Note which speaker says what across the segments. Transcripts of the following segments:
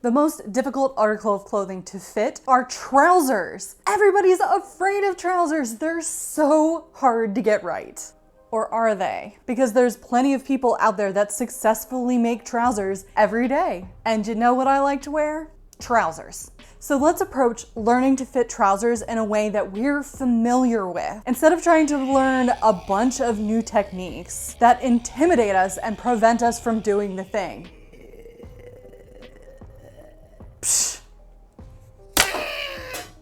Speaker 1: The most difficult article of clothing to fit are trousers. Everybody's afraid of trousers. They're so hard to get right. Or are they? Because there's plenty of people out there that successfully make trousers every day. And you know what I like to wear? Trousers. So let's approach learning to fit trousers in a way that we're familiar with, instead of trying to learn a bunch of new techniques that intimidate us and prevent us from doing the thing. Psh.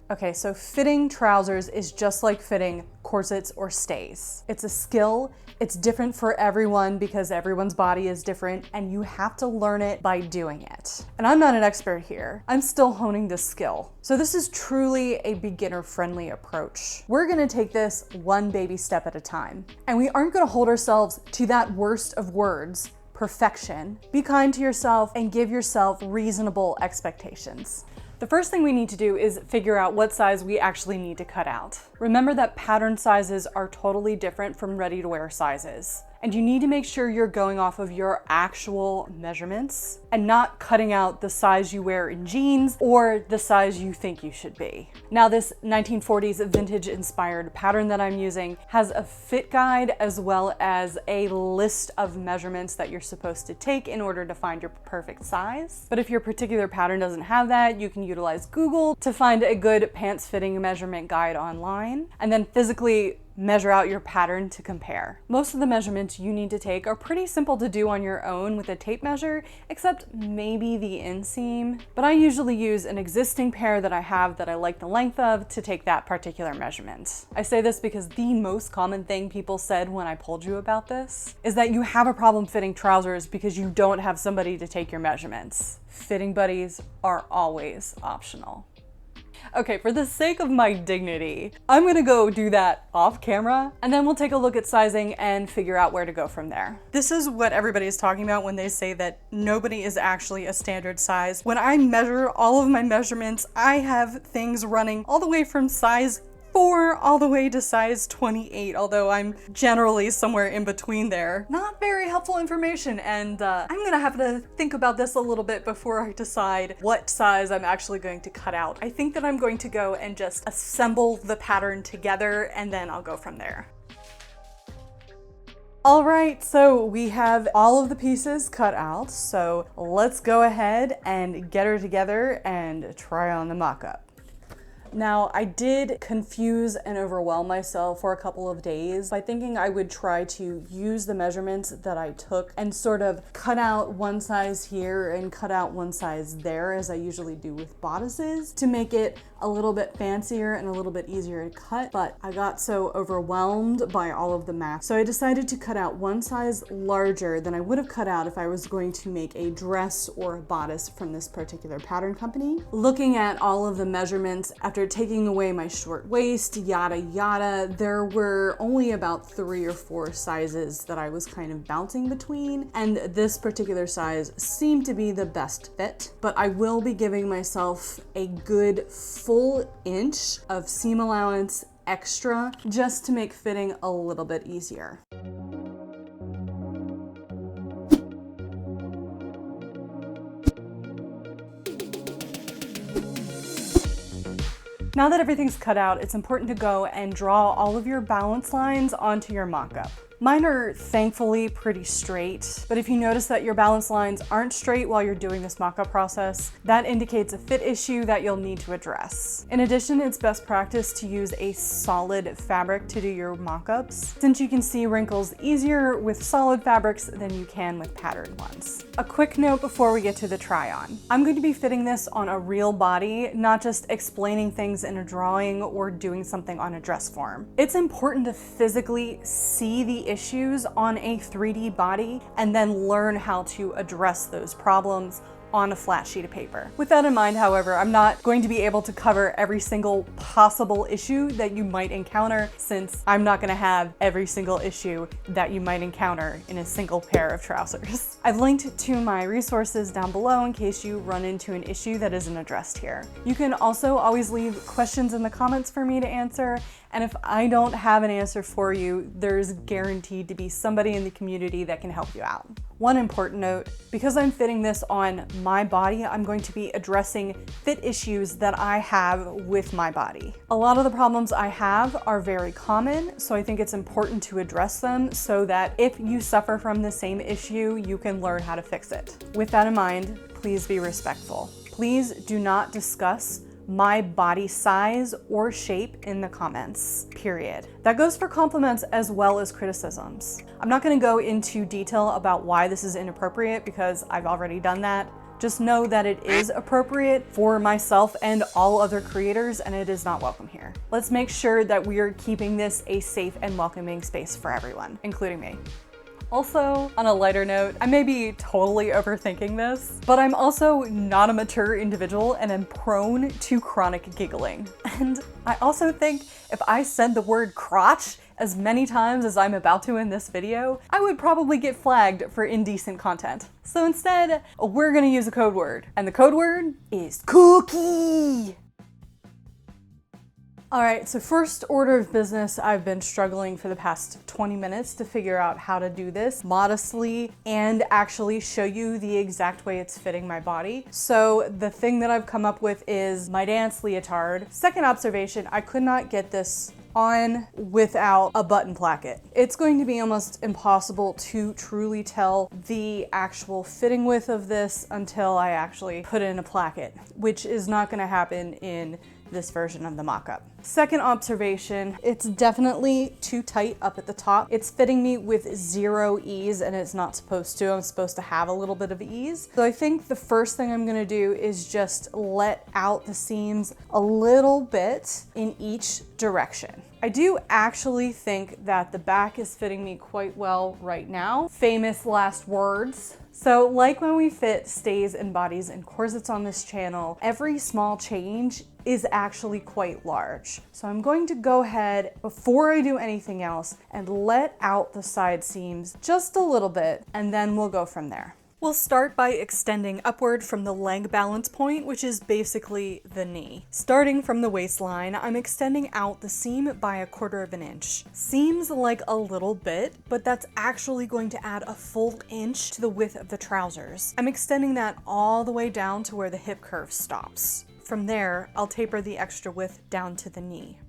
Speaker 1: Okay, so fitting trousers is just like fitting corsets or stays. It's a skill. It's different for everyone because everyone's body is different and you have to learn it by doing it. And I'm not an expert here. I'm still honing this skill. So this is truly a beginner-friendly approach. We're gonna take this one baby step at a time. And we aren't gonna hold ourselves to that worst of words, perfection. Be kind to yourself and give yourself reasonable expectations. The first thing we need to do is figure out what size we actually need to cut out. Remember that pattern sizes are totally different from ready-to-wear sizes. And you need to make sure you're going off of your actual measurements and not cutting out the size you wear in jeans or the size you think you should be. Now, this 1940s vintage inspired pattern that I'm using has a fit guide as well as a list of measurements that you're supposed to take in order to find your perfect size. But if your particular pattern doesn't have that, you can utilize Google to find a good pants fitting measurement guide online and then physically measure out your pattern to compare. Most of the measurements you need to take are pretty simple to do on your own with a tape measure, except maybe the inseam. But I usually use an existing pair that I have that I like the length of to take that particular measurement. I say this because the most common thing people said when I told you about this is that you have a problem fitting trousers because you don't have somebody to take your measurements. Fitting buddies are always optional. Okay, for the sake of my dignity, I'm gonna go do that off camera, and then we'll take a look at sizing and figure out where to go from there. This is what everybody is talking about when they say that nobody is actually a standard size. When I measure all of my measurements, I have things running all the way from size 4 all the way to size 28, although I'm generally somewhere in between there. Not very helpful information, and I'm gonna have to think about this a little bit before I decide what size I'm actually going to cut out. I think that I'm going to go and just assemble the pattern together, and then I'll go from there. All right, so we have all of the pieces cut out, so let's go ahead and get her together and try on the mock-up. Now, I did confuse and overwhelm myself for a couple of days by thinking I would try to use the measurements that I took and sort of cut out one size here and cut out one size there, as I usually do with bodices, to make it a little bit fancier and a little bit easier to cut, but I got so overwhelmed by all of the math. So I decided to cut out one size larger than I would have cut out if I was going to make a dress or a bodice from this particular pattern company. Looking at all of the measurements, after taking away my short waist, yada yada, there were only about 3 or 4 sizes that I was kind of bouncing between, and this particular size seemed to be the best fit, but I will be giving myself a good full inch of seam allowance extra just to make fitting a little bit easier. Now that everything's cut out, it's important to go and draw all of your balance lines onto your mock-up. Mine are thankfully pretty straight, but if you notice that your balance lines aren't straight while you're doing this mock-up process, that indicates a fit issue that you'll need to address. In addition, it's best practice to use a solid fabric to do your mock-ups, since you can see wrinkles easier with solid fabrics than you can with patterned ones. A quick note before we get to the try-on. I'm going to be fitting this on a real body, not just explaining things in a drawing or doing something on a dress form. It's important to physically see the issues on a 3D body and then learn how to address those problems on a flat sheet of paper. With that in mind, however, I'm not going to be able to cover every single possible issue that you might encounter, since I'm not going to have every single issue that you might encounter in a single pair of trousers. I've linked to my resources down below in case you run into an issue that isn't addressed here. You can also always leave questions in the comments for me to answer, and if I don't have an answer for you, there's guaranteed to be somebody in the community that can help you out. One important note, because I'm fitting this on my body, I'm going to be addressing fit issues that I have with my body. A lot of the problems I have are very common, so I think it's important to address them so that if you suffer from the same issue, you can learn how to fix it. With that in mind, please be respectful. Please do not discuss my body size or shape in the comments, period. That goes for compliments as well as criticisms. I'm not gonna go into detail about why this is inappropriate because I've already done that. Just know that it is appropriate for myself and all other creators, and it is not welcome here. Let's make sure that we are keeping this a safe and welcoming space for everyone, including me. Also, on a lighter note, I may be totally overthinking this, but I'm also not a mature individual and am prone to chronic giggling. And I also think if I said the word crotch as many times as I'm about to in this video, I would probably get flagged for indecent content. So instead, we're gonna use a code word, and the code word is cookie. All right, so first order of business, I've been struggling for the past 20 minutes to figure out how to do this modestly and actually show you the exact way it's fitting my body. So the thing that I've come up with is my dance leotard. Second observation, I could not get this on without a button placket. It's going to be almost impossible to truly tell the actual fitting width of this until I actually put in a placket, which is not gonna happen in this version of the mock-up. Second observation, it's definitely too tight up at the top. It's fitting me with zero ease, and it's not supposed to. I'm supposed to have a little bit of ease. So I think the first thing I'm gonna do is just let out the seams a little bit in each direction. I do actually think that the back is fitting me quite well right now. Famous last words. So like when we fit stays and bodies and corsets on this channel, every small change is actually quite large. So I'm going to go ahead before I do anything else and let out the side seams just a little bit, and then we'll go from there. We'll start by extending upward from the leg balance point, which is basically the knee. Starting from the waistline, I'm extending out the seam by 1/4 inch. Seems like a little bit, but that's actually going to add a full inch to the width of the trousers. I'm extending that all the way down to where the hip curve stops. From there, I'll taper the extra width down to the knee.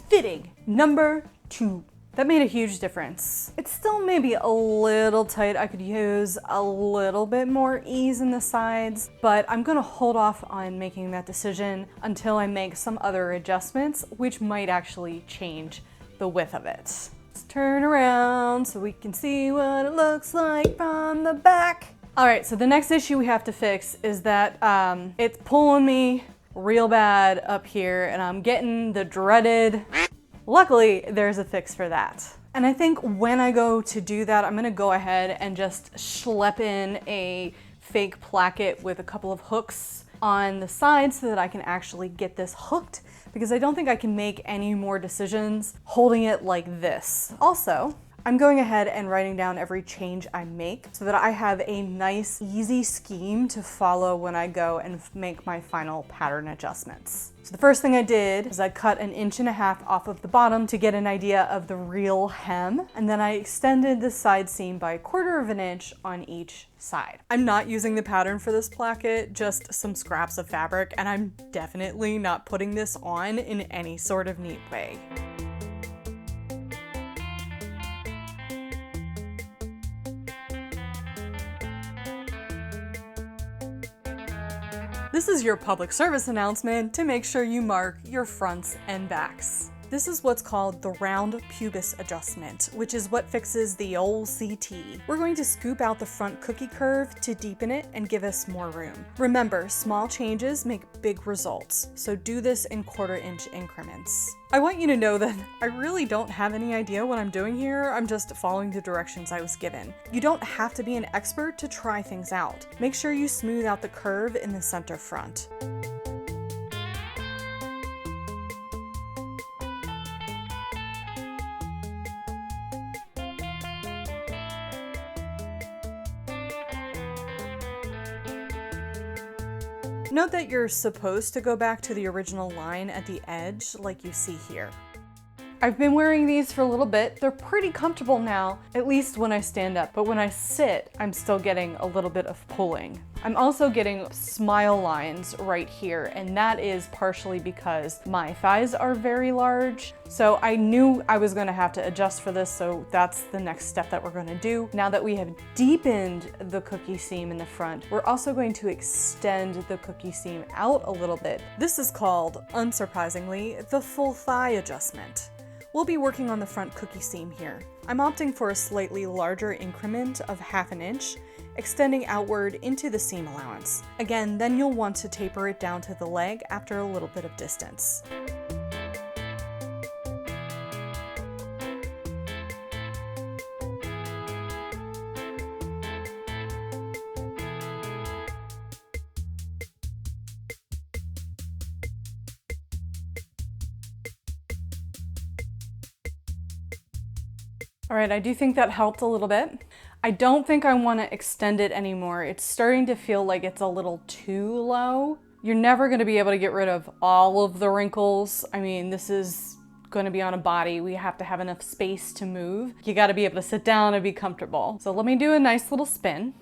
Speaker 1: Fitting number 2. That made a huge difference. It's still maybe a little tight. I could use a little bit more ease in the sides, but I'm gonna hold off on making that decision until I make some other adjustments, which might actually change the width of it. Let's turn around so we can see what it looks like from the back. All right, so the next issue we have to fix is that it's pulling me real bad up here, and I'm getting the dreaded. Luckily, there's a fix for that. And I think when I go to do that, I'm gonna go ahead and just schlep in a fake placket with a couple of hooks on the side so that I can actually get this hooked, because I don't think I can make any more decisions holding it like this. Also, I'm going ahead and writing down every change I make so that I have a nice, easy scheme to follow when I go and make my final pattern adjustments. So the first thing I did is I cut 1.5 inches off of the bottom to get an idea of the real hem, and then I extended the side seam by 1/4 inch on each side. I'm not using the pattern for this placket, just some scraps of fabric, and I'm definitely not putting this on in any sort of neat way. This is your public service announcement to make sure you mark your fronts and backs. This is what's called the round pubis adjustment, which is what fixes the old CT. We're going to scoop out the front cookie curve to deepen it and give us more room. Remember, small changes make big results, so do this in 1/4 inch increments. I want you to know that I really don't have any idea what I'm doing here. I'm just following the directions I was given. You don't have to be an expert to try things out. Make sure you smooth out the curve in the center front. Note that you're supposed to go back to the original line at the edge like you see here. I've been wearing these for a little bit. They're pretty comfortable now, at least when I stand up, but when I sit, I'm still getting a little bit of pulling. I'm also getting smile lines right here, and that is partially because my thighs are very large. So I knew I was gonna have to adjust for this, so that's the next step that we're gonna do. Now that we have deepened the cookie seam in the front, we're also going to extend the cookie seam out a little bit. This is called, unsurprisingly, the full thigh adjustment. We'll be working on the front cookie seam here. I'm opting for a slightly larger increment of 1/2 inch, extending outward into the seam allowance. Again, then you'll want to taper it down to the leg after a little bit of distance. All right, I do think that helped a little bit. I don't think I want to extend it anymore. It's starting to feel like it's a little too low. You're never going to be able to get rid of all of the wrinkles. I mean, this is going to be on a body. We have to have enough space to move. You got to be able to sit down and be comfortable. So let me do a nice little spin.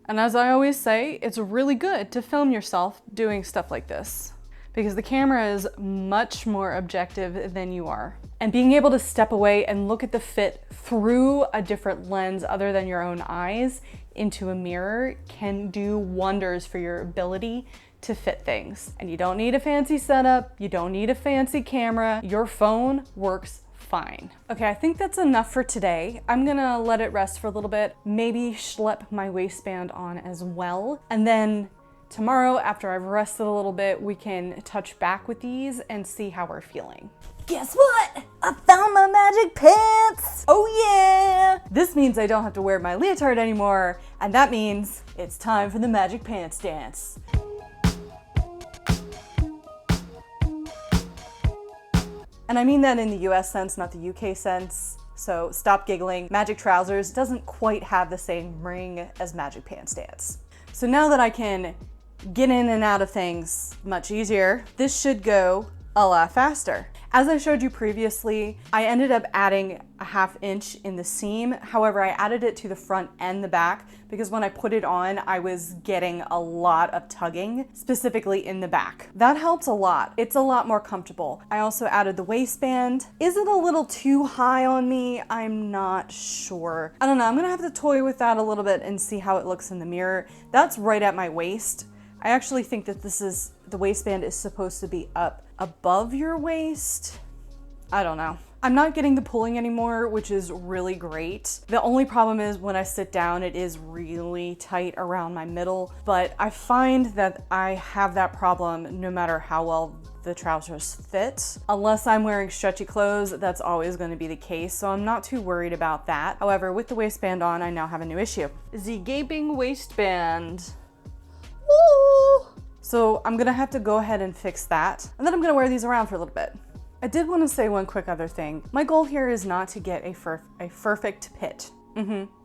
Speaker 1: And as I always say, it's really good to film yourself doing stuff like this because the camera is much more objective than you are. And being able to step away and look at the fit through a different lens other than your own eyes into a mirror can do wonders for your ability to fit things. And you don't need a fancy setup, you don't need a fancy camera, your phone works fine. Okay, I think that's enough for today. I'm gonna let it rest for a little bit, maybe schlep my waistband on as well. And then tomorrow, after I've rested a little bit, we can touch back with these and see how we're feeling. Guess what? I found my magic pants! Oh yeah! This means I don't have to wear my leotard anymore, and that means it's time for the magic pants dance. And I mean that in the US sense, not the UK sense. So stop giggling. Magic trousers doesn't quite have the same ring as magic pants dance. So now that I can get in and out of things much easier, this should go a lot faster. As I showed you previously, I ended up adding a 1/2 inch in the seam. However, I added it to the front and the back because when I put it on, I was getting a lot of tugging, specifically in the back. That helps a lot. It's a lot more comfortable. I also added the waistband. Is it a little too high on me? I'm not sure. I don't know. I'm gonna have to toy with that a little bit and see how it looks in the mirror. That's right at my waist. I actually think that the waistband is supposed to be up above your waist. I don't know. I'm not getting the pulling anymore, which is really great. The only problem is when I sit down, it is really tight around my middle, but I find that I have that problem no matter how well the trousers fit. Unless I'm wearing stretchy clothes, that's always going to be the case, so I'm not too worried about that. However, with the waistband on, I now have a new issue. The gaping waistband. Woo! So I'm gonna have to go ahead and fix that. And then I'm gonna wear these around for a little bit. I did want to say one quick other thing. My goal here is not to get a perfect fit.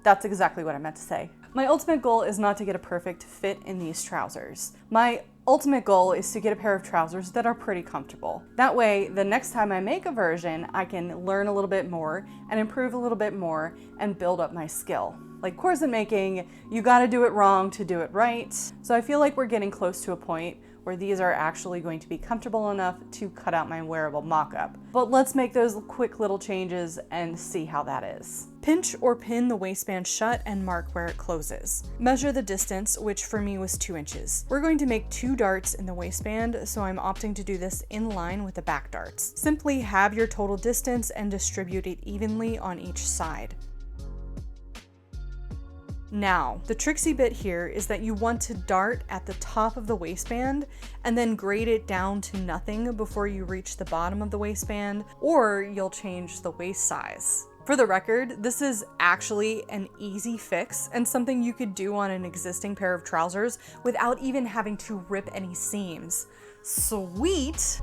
Speaker 1: That's exactly what I meant to say. My ultimate goal is not to get a perfect fit in these trousers. My ultimate goal is to get a pair of trousers that are pretty comfortable. That way, the next time I make a version, I can learn a little bit more and improve a little bit more and build up my skill. Like corset making, you gotta do it wrong to do it right. So I feel like we're getting close to a point where these are actually going to be comfortable enough to cut out my wearable mock-up. But let's make those quick little changes and see how that is. Pinch or pin the waistband shut and mark where it closes. Measure the distance, which for me was 2 inches. We're going to make 2 darts in the waistband, so I'm opting to do this in line with the back darts. Simply have your total distance and distribute it evenly on each side. Now, the tricksy bit here is that you want to dart at the top of the waistband and then grade it down to nothing before you reach the bottom of the waistband, or you'll change the waist size. For the record, this is actually an easy fix and something you could do on an existing pair of trousers without even having to rip any seams. Sweet!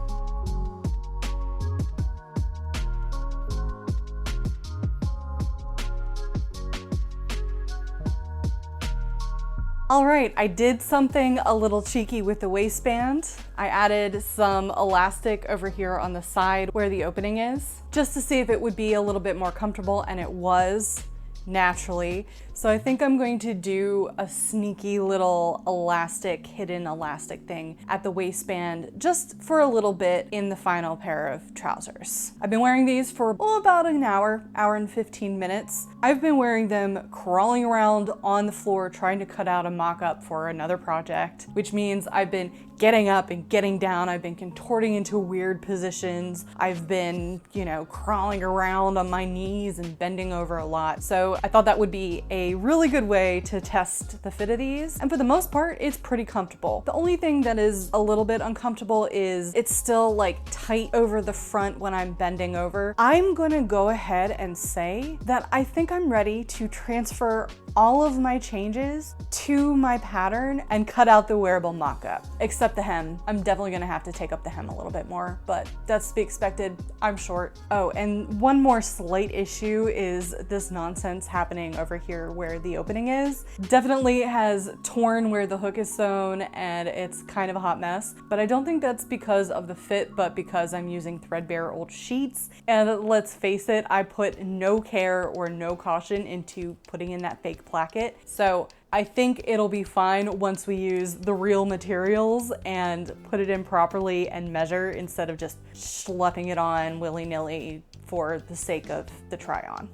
Speaker 1: All right, I did something a little cheeky with the waistband. I added some elastic over here on the side where the opening is, just to see if it would be a little bit more comfortable, and it was naturally. So I think I'm going to do a sneaky little hidden elastic thing at the waistband just for a little bit in the final pair of trousers. I've been wearing these for about an hour and 15 minutes. I've been wearing them crawling around on the floor trying to cut out a mock-up for another project, which means I've been getting up and getting down. I've been contorting into weird positions. I've been, crawling around on my knees and bending over a lot. So I thought that would be a really good way to test the fit of these. And for the most part, it's pretty comfortable. The only thing that is a little bit uncomfortable is it's still like tight over the front when I'm bending over. I'm gonna go ahead and say that I think I'm ready to transfer all of my changes to my pattern and cut out the wearable mock-up, except the hem. I'm definitely gonna have to take up the hem a little bit more, but that's to be expected. I'm short. Oh, and one more slight issue is this nonsense happening over here where the opening is. Definitely has torn where the hook is sewn and it's kind of a hot mess, but I don't think that's because of the fit, but because I'm using threadbare old sheets. And let's face it, I put no care or no caution into putting in that fake placket. So I think it'll be fine once we use the real materials and put it in properly and measure instead of just schlepping it on willy-nilly for the sake of the try-on.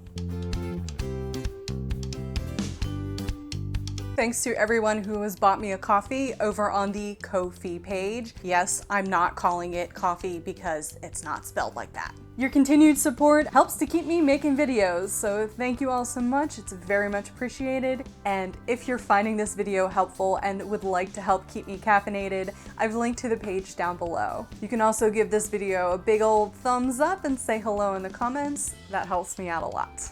Speaker 1: Thanks to everyone who has bought me a coffee over on the Ko-fi page. Yes, I'm not calling it coffee because it's not spelled like that. Your continued support helps to keep me making videos, so thank you all so much. It's very much appreciated. And if you're finding this video helpful and would like to help keep me caffeinated, I've linked to the page down below. You can also give this video a big old thumbs up and say hello in the comments. That helps me out a lot.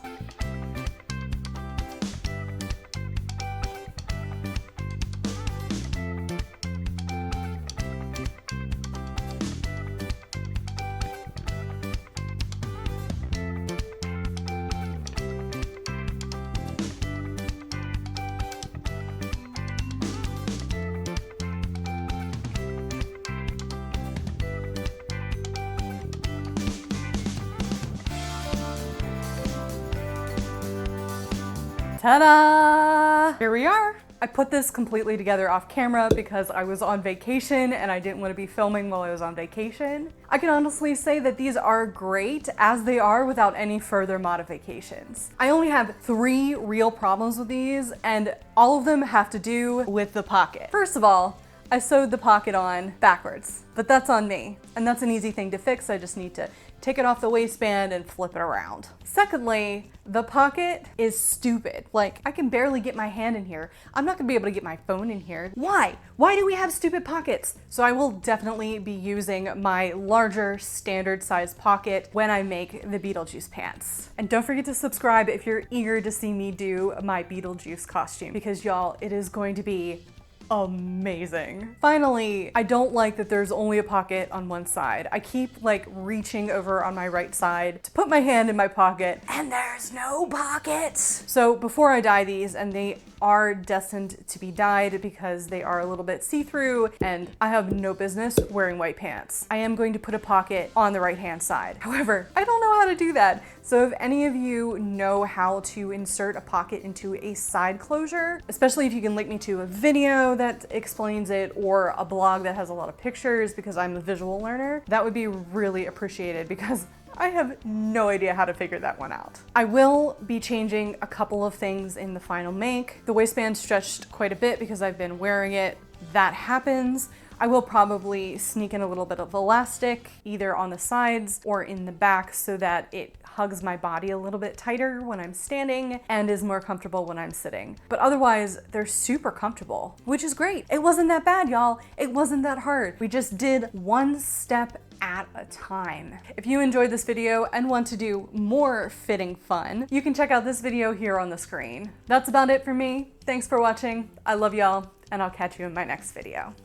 Speaker 1: Ta-da! Here we are. I put this completely together off camera because I was on vacation and I didn't want to be filming while I was on vacation. I can honestly say that these are great as they are without any further modifications. I only have 3 real problems with these, and all of them have to do with the pocket. First of all, I sewed the pocket on backwards, but that's on me. And that's an easy thing to fix. I just need to take it off the waistband and flip it around. Secondly, the pocket is stupid. Like, I can barely get my hand in here. I'm not gonna be able to get my phone in here. Why? Why do we have stupid pockets? So I will definitely be using my larger standard size pocket when I make the Beetlejuice pants. And don't forget to subscribe if you're eager to see me do my Beetlejuice costume, because y'all, it is going to be amazing. Finally, I don't like that there's only a pocket on one side. I keep like reaching over on my right side to put my hand in my pocket and there's no pocket. So before I dye these, and they are destined to be dyed because they are a little bit see-through and I have no business wearing white pants, I am going to put a pocket on the right-hand side. However, I don't know how to do that. So if any of you know how to insert a pocket into a side closure, especially if you can link me to a video that explains it or a blog that has a lot of pictures, because I'm a visual learner, that would be really appreciated because I have no idea how to figure that one out. I will be changing a couple of things in the final make. The waistband stretched quite a bit because I've been wearing it. That happens. I will probably sneak in a little bit of elastic either on the sides or in the back so that it hugs my body a little bit tighter when I'm standing and is more comfortable when I'm sitting. But otherwise, they're super comfortable, which is great. It wasn't that bad, y'all. It wasn't that hard. We just did one step at a time. If you enjoyed this video and want to do more fitting fun, you can check out this video here on the screen. That's about it for me. Thanks for watching. I love y'all, and I'll catch you in my next video.